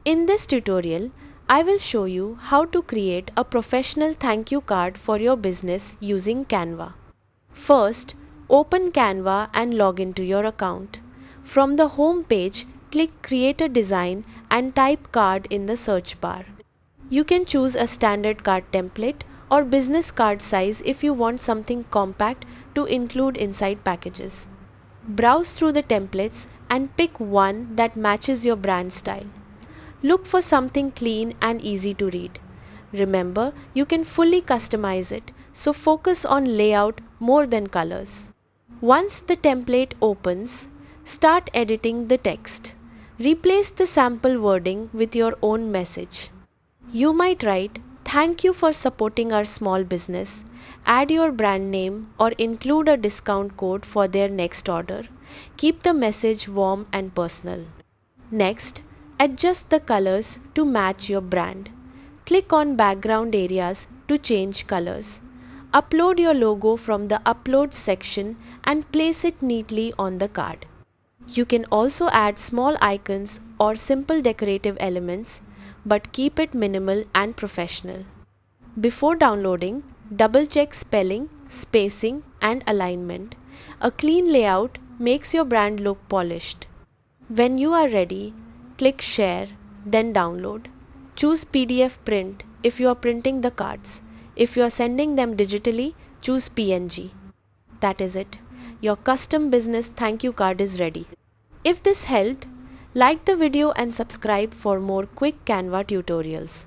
In this tutorial, I will show you how to create a professional thank you card for your business using Canva. First, open Canva and log into your account. From the home page, click Create a Design and type card in the search bar. You can choose a standard card template or business card size if you want something compact to include inside packages. Browse through the templates and pick one that matches your brand style. Look for something clean and easy to read. Remember, you can fully customize it, so focus on layout more than colors. Once the template opens, start editing the text. Replace the sample wording with your own message. You might write, "Thank you for supporting our small business." Add your brand name or include a discount code for their next order. Keep the message warm and personal. Next, adjust the colors to match your brand. Click on background areas to change colors. Upload your logo from the Upload section and place it neatly on the card. You can also add small icons or simple decorative elements, but keep it minimal and professional. Before downloading, double-check spelling, spacing, and alignment. A clean layout makes your brand look polished. When you are ready, click Share, then Download. Choose PDF print if you are printing the cards. If you are sending them digitally, choose PNG. That is it. Your custom business thank you card is ready. If this helped, like the video and subscribe for more quick Canva tutorials.